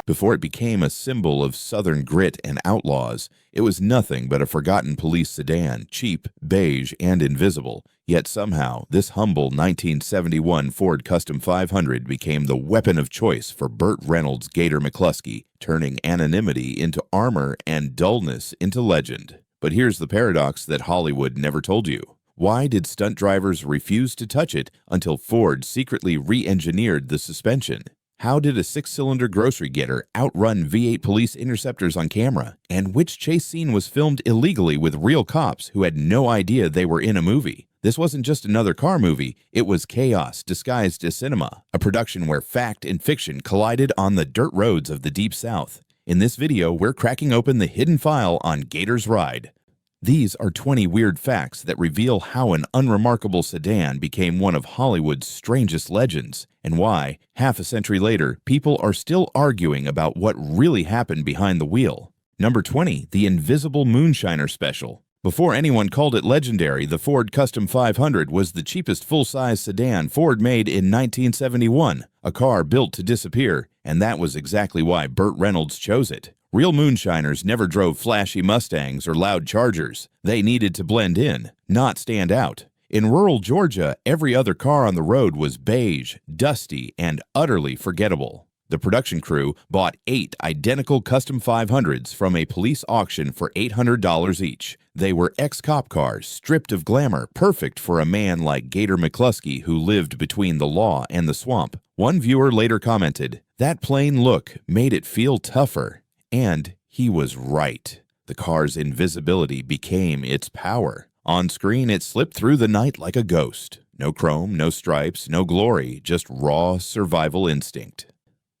Before it became a symbol of Southern grit and outlaws, it was nothing but a forgotten police sedan, cheap, beige, and invisible. Yet somehow, this humble 1971 Ford Custom 500 became the weapon of choice for Burt Reynolds' Gator McCluskey, turning anonymity into armor and dullness into legend. But here's the paradox that Hollywood never told you. Why did stunt drivers refuse to touch it until Ford secretly re-engineered the suspension? How did a six-cylinder grocery getter outrun V8 police interceptors on camera? And which chase scene was filmed illegally with real cops who had no idea they were in a movie? This wasn't just another car movie, it was chaos disguised as cinema, a production where fact and fiction collided on the dirt roads of the Deep South. In this video, we're cracking open the hidden file on Gator's ride. These are 20 weird facts that reveal how an unremarkable sedan became one of Hollywood's strangest legends, and why, half a century later, people are still arguing about what really happened behind the wheel. Number 20, the Invisible Moonshiner Special. Before anyone called it legendary, the Ford Custom 500 was the cheapest full-size sedan Ford made in 1971, a car built to disappear, and that was exactly why Burt Reynolds chose it. Real moonshiners never drove flashy Mustangs or loud Chargers. They needed to blend in, not stand out. In rural Georgia, every other car on the road was beige, dusty, and utterly forgettable. The production crew bought 8 identical Custom 500s from a police auction for $800 each. They were ex-cop cars, stripped of glamour, perfect for a man like Gator McCluskey who lived between the law and the swamp. One viewer later commented, "That plain look made it feel tougher." And he was right. The car's invisibility became its power. On screen, it slipped through the night like a ghost. No chrome, no stripes, no glory, just raw survival instinct.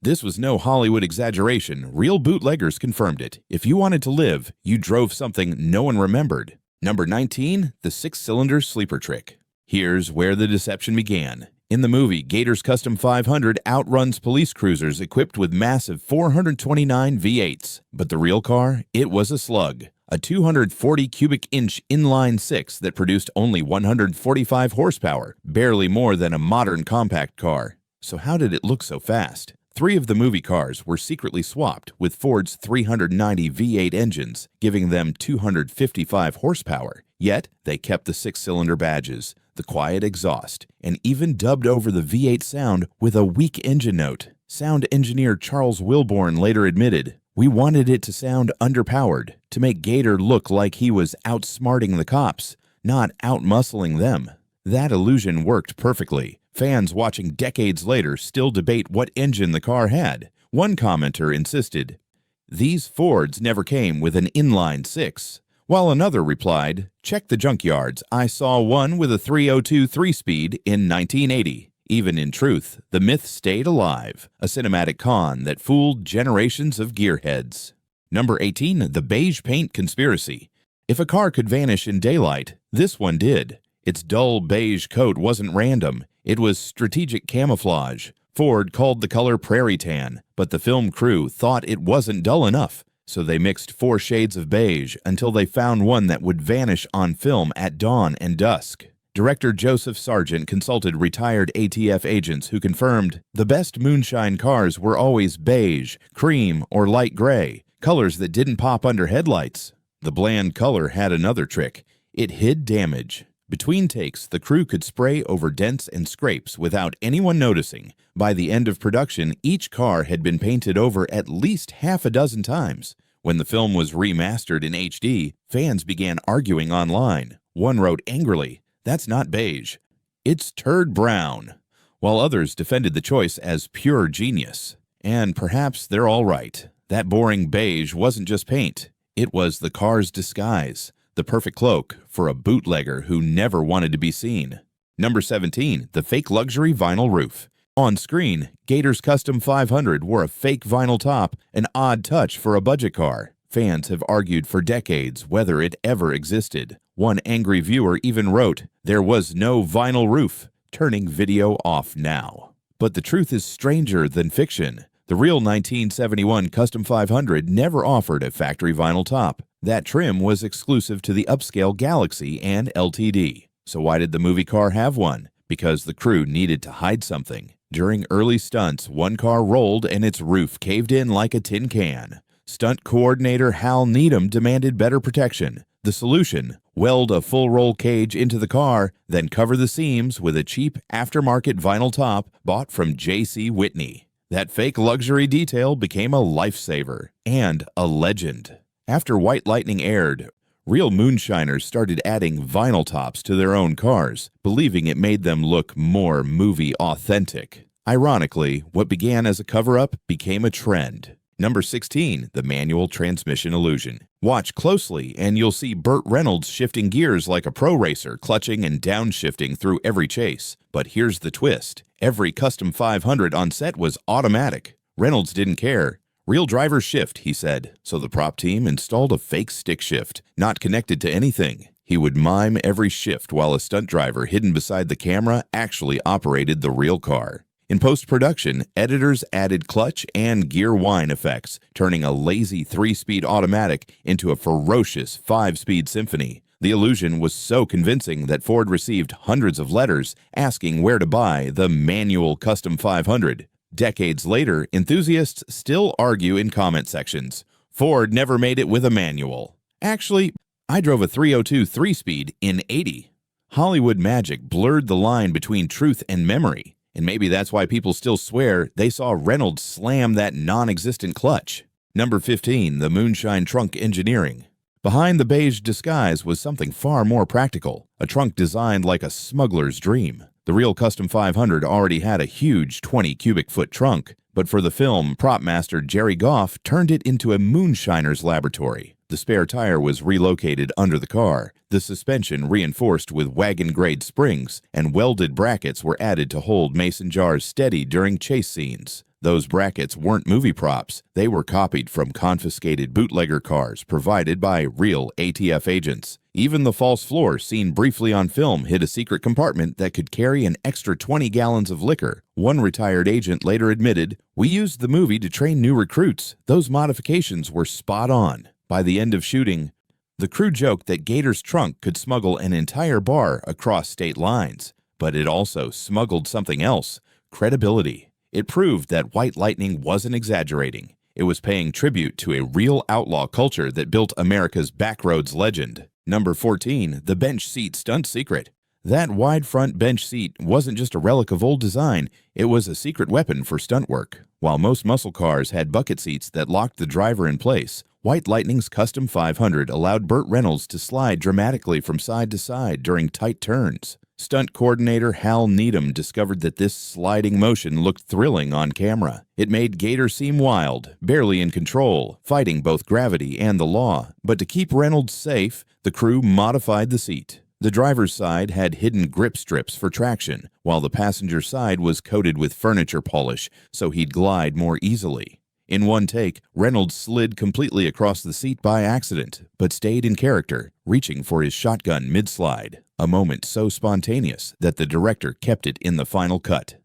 This was no Hollywood exaggeration. Real bootleggers confirmed it. If you wanted to live, you drove something no one remembered. Number 19, the six-cylinder sleeper trick. Here's where the deception began. In the movie, Gator's Custom 500 outruns police cruisers equipped with massive 429 V8s. But the real car? It was a slug. A 240 cubic inch inline six that produced only 145 horsepower, barely more than a modern compact car. So how did it look so fast? 3 of the movie cars were secretly swapped with Ford's 390 V8 engines, giving them 255 horsepower. Yet, they kept the six-cylinder badges, the quiet exhaust, and even dubbed over the V8 sound with a weak engine note. Sound engineer Charles Wilborn later admitted, "We wanted it to sound underpowered, to make Gator look like he was outsmarting the cops, not outmuscling them." That illusion worked perfectly. Fans watching decades later still debate what engine the car had. One commenter insisted, "These Fords never came with an inline six." While another replied, "Check the junkyards. I saw one with a 302 3-speed in 1980. Even in truth, the myth stayed alive, a cinematic con that fooled generations of gearheads. Number 18, the beige paint conspiracy. If a car could vanish in daylight, this one did. Its dull beige coat wasn't random. It was strategic camouflage. Ford called the color prairie tan, but the film crew thought it wasn't dull enough. So they mixed 4 shades of beige until they found one that would vanish on film at dawn and dusk. Director Joseph Sargent consulted retired ATF agents who confirmed the best moonshine cars were always beige, cream, or light gray, colors that didn't pop under headlights. The bland color had another trick. It hid damage. Between takes, the crew could spray over dents and scrapes without anyone noticing. By the end of production, each car had been painted over at least half a dozen times. When the film was remastered in HD, fans began arguing online. One wrote angrily, "That's not beige. It's turd brown," while others defended the choice as pure genius. And perhaps they're all right. That boring beige wasn't just paint. It was the car's disguise. The perfect cloak for a bootlegger who never wanted to be seen. Number 17, the fake luxury vinyl roof. On screen, Gator's Custom 500 wore a fake vinyl top, an odd touch for a budget car. Fans have argued for decades whether it ever existed. One angry viewer even wrote, "There was no vinyl roof, turning video off now." But the truth is stranger than fiction. The real 1971 Custom 500 never offered a factory vinyl top. That trim was exclusive to the upscale Galaxy and LTD. So why did the movie car have one? Because the crew needed to hide something. During early stunts, one car rolled and its roof caved in like a tin can. Stunt coordinator Hal Needham demanded better protection. The solution: weld a full-roll cage into the car, then cover the seams with a cheap aftermarket vinyl top bought from J.C. Whitney. That fake luxury detail became a lifesaver and a legend. After White Lightning aired, real moonshiners started adding vinyl tops to their own cars, believing it made them look more movie authentic. Ironically, what began as a cover-up became a trend. Number 16, the manual transmission illusion. Watch closely and you'll see Burt Reynolds shifting gears like a pro racer, clutching and downshifting through every chase. But here's the twist. Every Custom 500 on set was automatic. Reynolds didn't care. "Real drivers shift," he said, so the prop team installed a fake stick shift, not connected to anything. He would mime every shift while a stunt driver hidden beside the camera actually operated the real car. In post-production, editors added clutch and gear whine effects, turning a lazy 3-speed automatic into a ferocious 5-speed symphony. The illusion was so convincing that Ford received hundreds of letters asking where to buy the manual Custom 500. Decades later, enthusiasts still argue in comment sections. Ford never made it with a manual. Actually, I drove a 302 3-speed in 80. Hollywood magic blurred the line between truth and memory. And maybe that's why people still swear they saw Reynolds slam that non-existent clutch. Number 15, the moonshine trunk engineering. Behind the beige disguise was something far more practical, a trunk designed like a smuggler's dream. The real Custom 500 already had a huge 20 cubic foot trunk, but for the film, prop master Jerry Goff turned it into a moonshiner's laboratory. The spare tire was relocated under the car, the suspension reinforced with wagon-grade springs, and welded brackets were added to hold mason jars steady during chase scenes. Those brackets weren't movie props. They were copied from confiscated bootlegger cars provided by real ATF agents. Even the false floor seen briefly on film hid a secret compartment that could carry an extra 20 gallons of liquor. One retired agent later admitted, "We used the movie to train new recruits. Those modifications were spot on." By the end of shooting, the crew joked that Gator's trunk could smuggle an entire bar across state lines. But it also smuggled something else: credibility. It proved that White Lightning wasn't exaggerating. It was paying tribute to a real outlaw culture that built America's backroads legend. Number 14, the bench seat stunt secret. That wide front bench seat wasn't just a relic of old design, it was a secret weapon for stunt work. While most muscle cars had bucket seats that locked the driver in place, White Lightning's Custom 500 allowed Burt Reynolds to slide dramatically from side to side during tight turns. Stunt coordinator Hal Needham discovered that this sliding motion looked thrilling on camera. It made Gator seem wild, barely in control, fighting both gravity and the law. But to keep Reynolds safe, the crew modified the seat. The driver's side had hidden grip strips for traction, while the passenger side was coated with furniture polish so he'd glide more easily. In one take, Reynolds slid completely across the seat by accident, but stayed in character, reaching for his shotgun mid-slide, a moment so spontaneous that the director kept it in the final cut.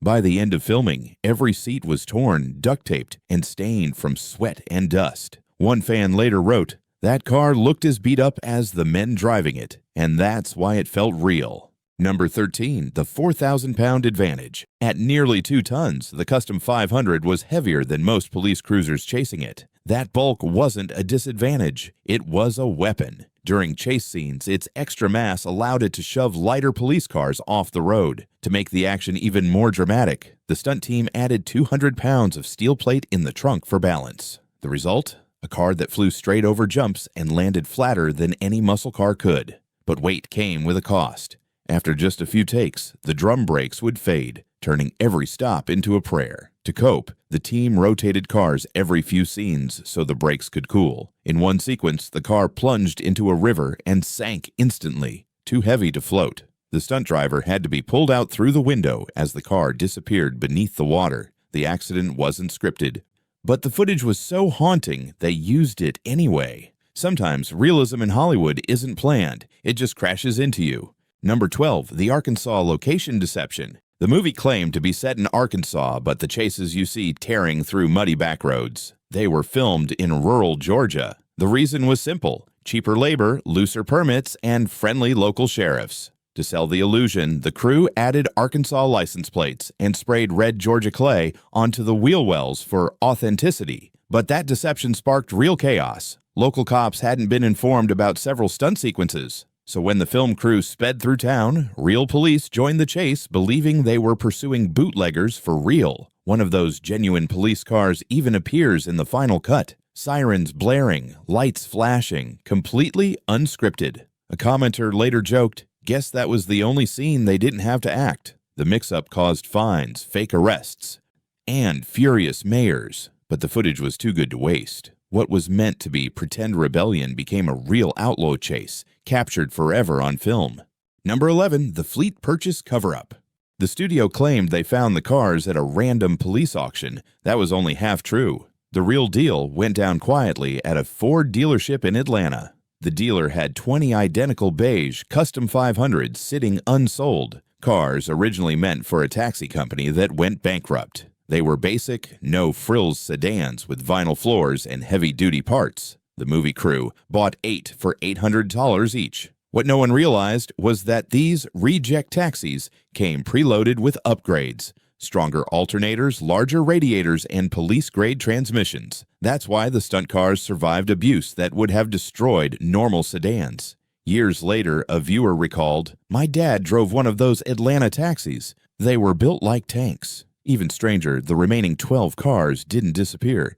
By the end of filming, every seat was torn, duct-taped, and stained from sweat and dust. One fan later wrote, "That car looked as beat up as the men driving it, and that's why it felt real." Number 13, the 4,000-pound advantage. At nearly 2 tons, the Custom 500 was heavier than most police cruisers chasing it. That bulk wasn't a disadvantage, it was a weapon. During chase scenes, its extra mass allowed it to shove lighter police cars off the road. To make the action even more dramatic, the stunt team added 200 pounds of steel plate in the trunk for balance. The result? A car that flew straight over jumps and landed flatter than any muscle car could. But weight came with a cost. After just a few takes, the drum brakes would fade, turning every stop into a prayer. To cope, the team rotated cars every few scenes so the brakes could cool. In one sequence, the car plunged into a river and sank instantly, too heavy to float. The stunt driver had to be pulled out through the window as the car disappeared beneath the water. The accident wasn't scripted, but the footage was so haunting they used it anyway. Sometimes realism in Hollywood isn't planned, it just crashes into you. Number 12, the Arkansas location deception. The movie claimed to be set in Arkansas, but the chases you see tearing through muddy back roads, they were filmed in rural Georgia. The reason was simple: cheaper labor, looser permits, and friendly local sheriffs. To sell the illusion, the crew added Arkansas license plates and sprayed red Georgia clay onto the wheel wells for authenticity. But that deception sparked real chaos. Local cops hadn't been informed about several stunt sequences. So when the film crew sped through town, real police joined the chase, believing they were pursuing bootleggers for real. One of those genuine police cars even appears in the final cut. Sirens blaring, lights flashing, completely unscripted. A commenter later joked, "Guess that was the only scene they didn't have to act." The mix-up caused fines, fake arrests, and furious mayors. But the footage was too good to waste. What was meant to be pretend rebellion became a real outlaw chase, captured forever on film. Number 11, the fleet purchase cover-up. The studio claimed they found the cars at a random police auction. That was only half true. The real deal went down quietly at a Ford dealership in Atlanta. The dealer had 20 identical beige Custom 500s sitting unsold, cars originally meant for a taxi company that went bankrupt. They were basic, no-frills sedans with vinyl floors and heavy-duty parts. The movie crew bought 8 for $800 each. What no one realized was that these reject taxis came preloaded with upgrades. Stronger alternators, larger radiators, and police-grade transmissions. That's why the stunt cars survived abuse that would have destroyed normal sedans. Years later, a viewer recalled, "My dad drove one of those Atlanta taxis. They were built like tanks." Even stranger, the remaining 12 cars didn't disappear.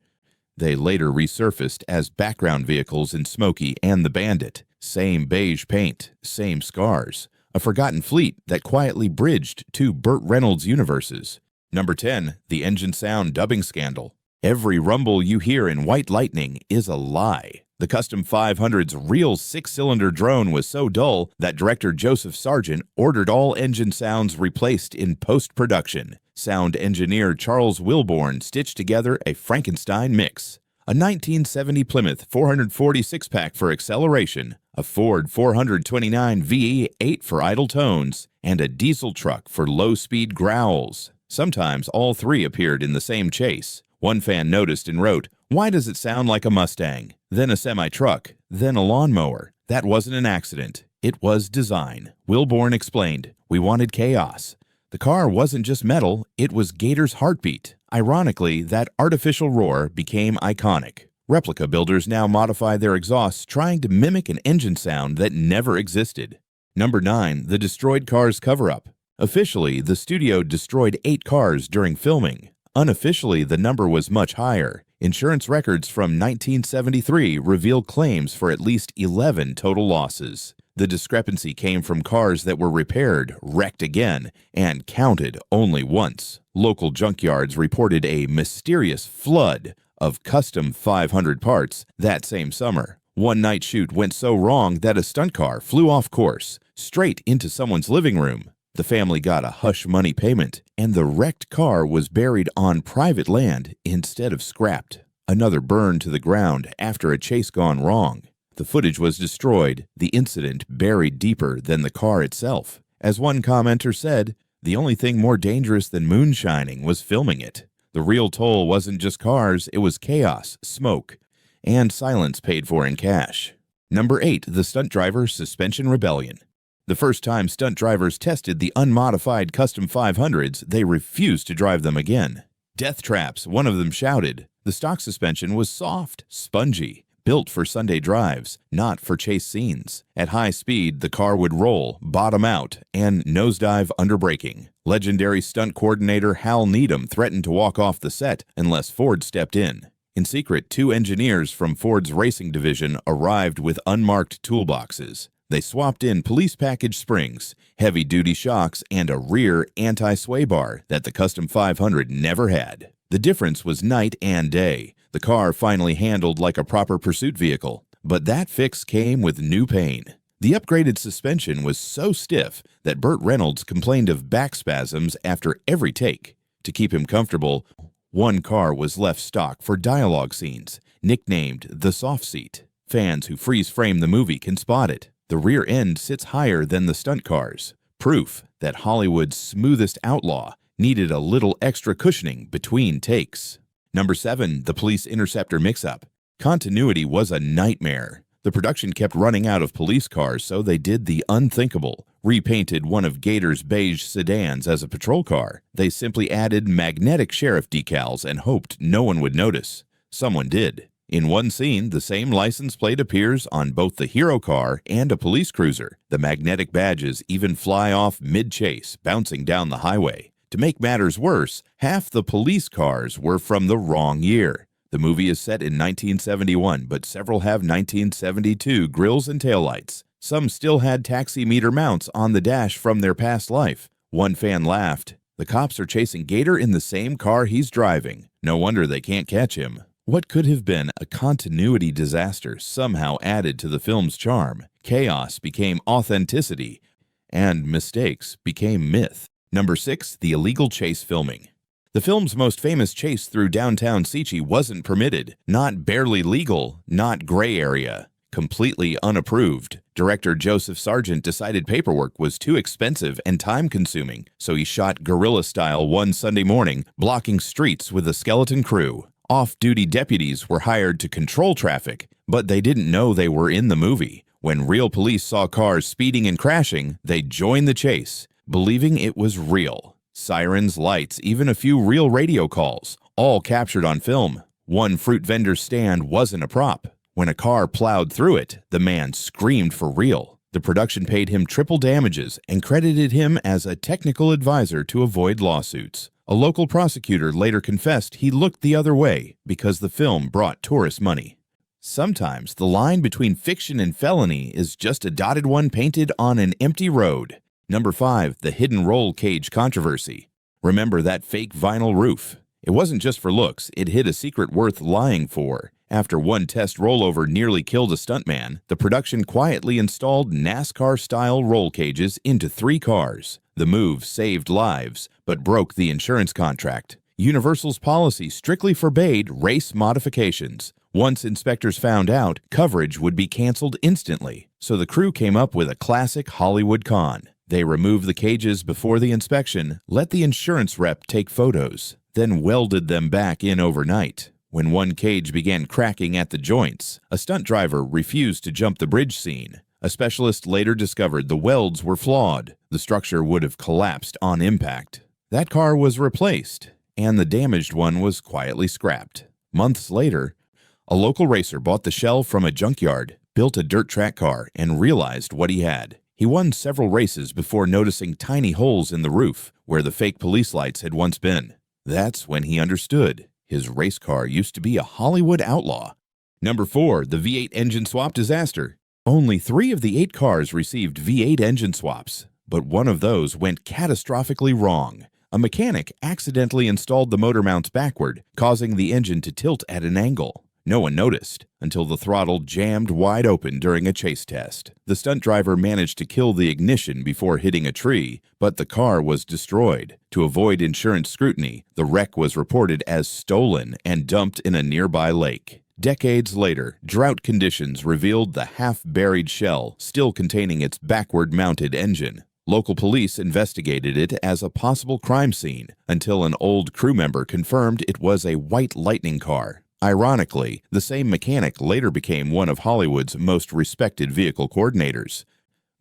They later resurfaced as background vehicles in Smokey and the Bandit. Same beige paint, same scars. A forgotten fleet that quietly bridged two Burt Reynolds universes. Number 10, the engine sound dubbing scandal. Every rumble you hear in White Lightning is a lie. The Custom 500's real 6-cylinder drone was so dull that director Joseph Sargent ordered all engine sounds replaced in post-production. Sound engineer Charles Wilborn stitched together a Frankenstein mix. A 1970 Plymouth 446-pack for acceleration, a Ford 429 V8 for idle tones, and a diesel truck for low-speed growls. Sometimes all three appeared in the same chase. One fan noticed and wrote, "Why does it sound like a Mustang? Then a semi-truck, then a lawnmower. That wasn't an accident. It was design." Wilborn explained, "We wanted chaos. The car wasn't just metal, it was Gator's heartbeat." Ironically, that artificial roar became iconic. Replica builders now modify their exhausts trying to mimic an engine sound that never existed. Number 9, the destroyed cars cover-up. Officially, the studio destroyed 8 cars during filming. Unofficially, the number was much higher. Insurance records from 1973 reveal claims for at least 11 total losses. The discrepancy came from cars that were repaired, wrecked again, and counted only once. Local junkyards reported a mysterious flood of custom 500 parts that same summer. One night shoot went so wrong that a stunt car flew off course, straight into someone's living room. The family got a hush money payment, and the wrecked car was buried on private land instead of scrapped. Another burned to the ground after a chase gone wrong. The footage was destroyed, the incident buried deeper than the car itself. As one commenter said, "The only thing more dangerous than moonshining was filming it." The real toll wasn't just cars, it was chaos, smoke, and silence paid for in cash. Number 8, the stunt driver suspension rebellion. The first time stunt drivers tested the unmodified Custom 500s, they refused to drive them again. "Death traps," one of them shouted. The stock suspension was soft, spongy, built for Sunday drives, not for chase scenes. At high speed, the car would roll, bottom out, and nosedive under braking. Legendary stunt coordinator Hal Needham threatened to walk off the set unless Ford stepped in. In secret, 2 engineers from Ford's racing division arrived with unmarked toolboxes. They swapped in police package springs, heavy-duty shocks, and a rear anti-sway bar that the Custom 500 never had. The difference was night and day. The car finally handled like a proper pursuit vehicle, but that fix came with new pain. The upgraded suspension was so stiff that Burt Reynolds complained of back spasms after every take. To keep him comfortable, one car was left stock for dialogue scenes, nicknamed the soft seat. Fans who freeze-frame the movie can spot it. The rear end sits higher than the stunt cars, proof that Hollywood's smoothest outlaw needed a little extra cushioning between takes. Number 7, the police interceptor mix-up. Continuity was a nightmare. The production kept running out of police cars, so they did the unthinkable. Repainted one of Gator's beige sedans as a patrol car. They simply added magnetic sheriff decals and hoped no one would notice. Someone did. In one scene, the same license plate appears on both the hero car and a police cruiser. The magnetic badges even fly off mid-chase, bouncing down the highway. To make matters worse, half the police cars were from the wrong year. The movie is set in 1971, but several have 1972 grills and taillights. Some still had taximeter mounts on the dash from their past life. One fan laughed, "The cops are chasing Gator in the same car he's driving. No wonder they can't catch him." What could have been a continuity disaster somehow added to the film's charm. Chaos became authenticity, and mistakes became myth. Number 6. The illegal chase filming. The film's most famous chase through downtown Sichi wasn't permitted. Not barely legal, not gray area. Completely unapproved. Director Joseph Sargent decided paperwork was too expensive and time-consuming, so he shot guerrilla style one Sunday morning, blocking streets with a skeleton crew. Off-duty deputies were hired to control traffic, but they didn't know they were in the movie. When real police saw cars speeding and crashing, they joined the chase, believing it was real. Sirens, lights, even a few real radio calls, all captured on film. One fruit vendor's stand wasn't a prop. When a car plowed through it, the man screamed for real. The production paid him triple damages and credited him as a technical advisor to avoid lawsuits. A local prosecutor later confessed he looked the other way because the film brought tourist money. Sometimes the line between fiction and felony is just a dotted one painted on an empty road. Number 5. The hidden roll cage controversy. Remember that fake vinyl roof? It wasn't just for looks, it hid a secret worth lying for. After one test rollover nearly killed a stuntman, the production quietly installed NASCAR-style roll cages into 3 cars. The move saved lives, but broke the insurance contract. Universal's policy strictly forbade race modifications. Once inspectors found out, coverage would be canceled instantly, so the crew came up with a classic Hollywood con. They removed the cages before the inspection, let the insurance rep take photos, then welded them back in overnight. When one cage began cracking at the joints, a stunt driver refused to jump the bridge scene. A specialist later discovered the welds were flawed. The structure would have collapsed on impact. That car was replaced, and the damaged one was quietly scrapped. Months later, a local racer bought the shell from a junkyard, built a dirt track car, and realized what he had. He won several races before noticing tiny holes in the roof where the fake police lights had once been. That's when he understood. His race car used to be a Hollywood outlaw. Number 4. The V8 engine swap disaster. Only 3 of the 8 cars received V8 engine swaps, but one of those went catastrophically wrong. A mechanic accidentally installed the motor mounts backward, causing the engine to tilt at an angle. No one noticed until the throttle jammed wide open during a chase test. The stunt driver managed to kill the ignition before hitting a tree, but the car was destroyed. To avoid insurance scrutiny, the wreck was reported as stolen and dumped in a nearby lake. Decades later, drought conditions revealed the half-buried shell still containing its backward-mounted engine. Local police investigated it as a possible crime scene until an old crew member confirmed it was a white Lightning car. Ironically, the same mechanic later became one of Hollywood's most respected vehicle coordinators.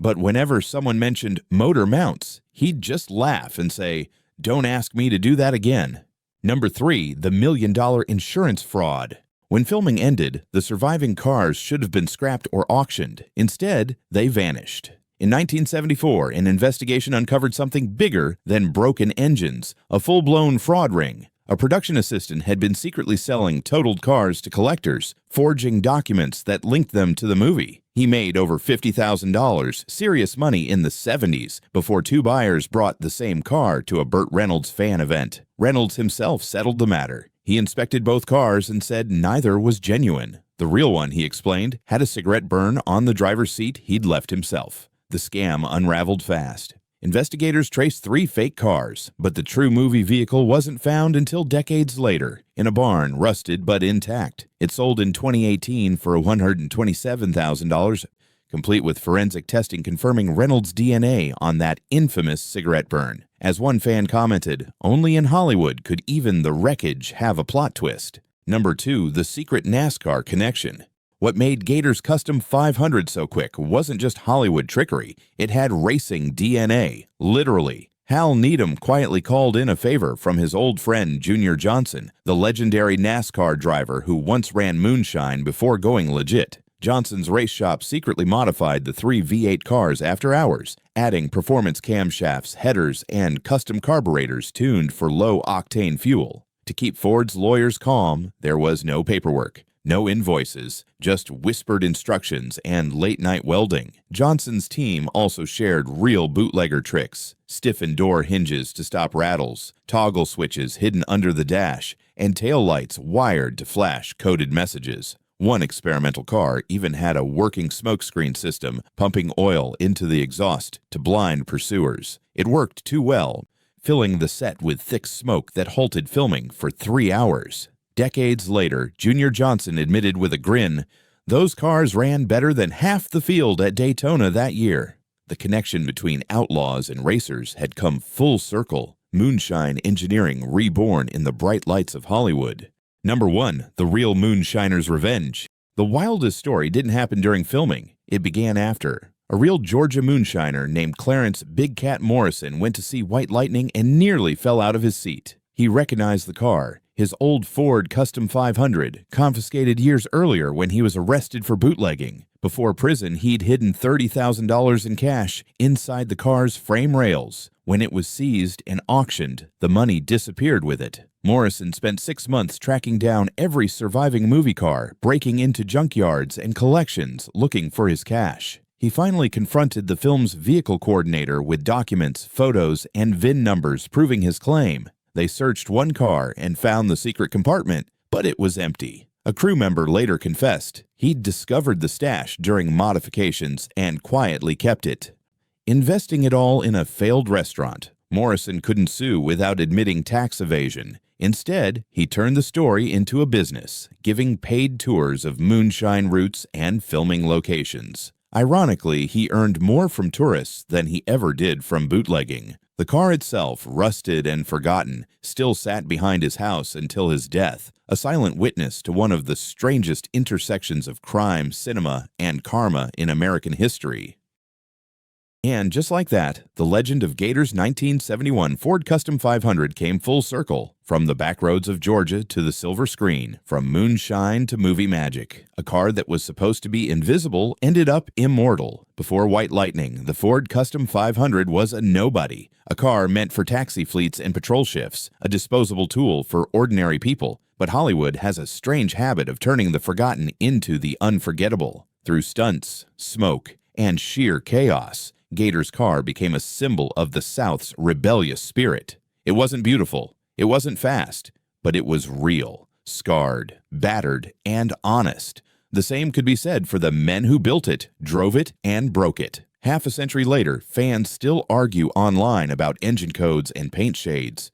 But whenever someone mentioned motor mounts, he'd just laugh and say, "Don't ask me to do that again." Number 3. The $1 million insurance fraud. When filming ended, the surviving cars should have been scrapped or auctioned. Instead, they vanished. In 1974, an investigation uncovered something bigger than broken engines, a full-blown fraud ring. A production assistant had been secretly selling totaled cars to collectors, forging documents that linked them to the movie. He made over $50,000, serious money in the 70s, before 2 buyers brought the same car to a Burt Reynolds fan event. Reynolds himself settled the matter. He inspected both cars and said neither was genuine. The real one, he explained, had a cigarette burn on the driver's seat he'd left himself. The scam unraveled fast. Investigators traced 3 fake cars, but the true movie vehicle wasn't found until decades later, in a barn, rusted but intact. It sold in 2018 for $127,000, complete with forensic testing confirming Reynolds' DNA on that infamous cigarette burn. As one fan commented, "Only in Hollywood could even the wreckage have a plot twist." Number 2. The secret NASCAR connection. What made Gator's Custom 500 so quick wasn't just Hollywood trickery, it had racing DNA, literally. Hal Needham quietly called in a favor from his old friend Junior Johnson, the legendary NASCAR driver who once ran moonshine before going legit. Johnson's race shop secretly modified the three V8 cars after hours, adding performance camshafts, headers, and custom carburetors tuned for low-octane fuel. To keep Ford's lawyers calm, there was no paperwork. No invoices, just whispered instructions and late-night welding. Johnson's team also shared real bootlegger tricks, stiffened door hinges to stop rattles, toggle switches hidden under the dash, and taillights wired to flash coded messages. One experimental car even had a working smokescreen system pumping oil into the exhaust to blind pursuers. It worked too well, filling the set with thick smoke that halted filming for 3 hours. Decades later, Junior Johnson admitted with a grin, "Those cars ran better than half the field at Daytona that year." The connection between outlaws and racers had come full circle. Moonshine engineering reborn in the bright lights of Hollywood. Number 1. The Real Moonshiner's Revenge. The wildest story didn't happen during filming. It began after. A real Georgia moonshiner named Clarence Big Cat Morrison went to see White Lightning and nearly fell out of his seat. He recognized the car, his old Ford Custom 500, confiscated years earlier when he was arrested for bootlegging. Before prison, he'd hidden $30,000 in cash inside the car's frame rails. When it was seized and auctioned, the money disappeared with it. Morrison spent 6 months tracking down every surviving movie car, breaking into junkyards and collections looking for his cash. He finally confronted the film's vehicle coordinator with documents, photos, and VIN numbers proving his claim. They searched one car and found the secret compartment, but it was empty. A crew member later confessed he'd discovered the stash during modifications and quietly kept it. Investing it all in a failed restaurant, Morrison couldn't sue without admitting tax evasion. Instead, he turned the story into a business, giving paid tours of moonshine routes and filming locations. Ironically, he earned more from tourists than he ever did from bootlegging. The car itself, rusted and forgotten, still sat behind his house until his death, a silent witness to one of the strangest intersections of crime, cinema, and karma in American history. And just like that, the legend of Gator's 1971 Ford Custom 500 came full circle. From the back roads of Georgia to the silver screen, from moonshine to movie magic. A car that was supposed to be invisible ended up immortal. Before White Lightning, the Ford Custom 500 was a nobody. A car meant for taxi fleets and patrol shifts, a disposable tool for ordinary people. But Hollywood has a strange habit of turning the forgotten into the unforgettable. Through stunts, smoke, and sheer chaos, Gator's car became a symbol of the South's rebellious spirit. It wasn't beautiful, it wasn't fast, but it was real, scarred, battered, and honest. The same could be said for the men who built it, drove it, and broke it. Half a century later, fans still argue online about engine codes and paint shades.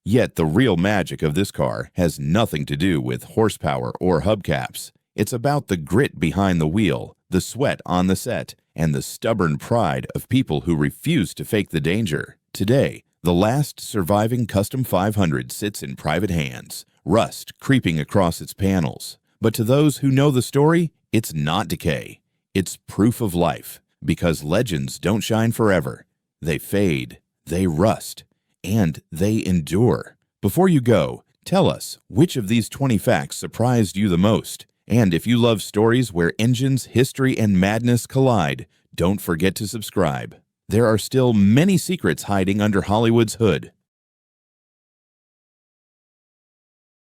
Yet the real magic of this car has nothing to do with horsepower or hubcaps. It's about the grit behind the wheel, the sweat on the set, and the stubborn pride of people who refuse to fake the danger. Today, the last surviving Custom 500 sits in private hands, rust creeping across its panels. But to those who know the story, it's not decay. It's proof of life, because legends don't shine forever. They fade, they rust, and they endure. Before you go, tell us which of these 20 facts surprised you the most. And if you love stories where engines, history, and madness collide, don't forget to subscribe. There are still many secrets hiding under Hollywood's hood.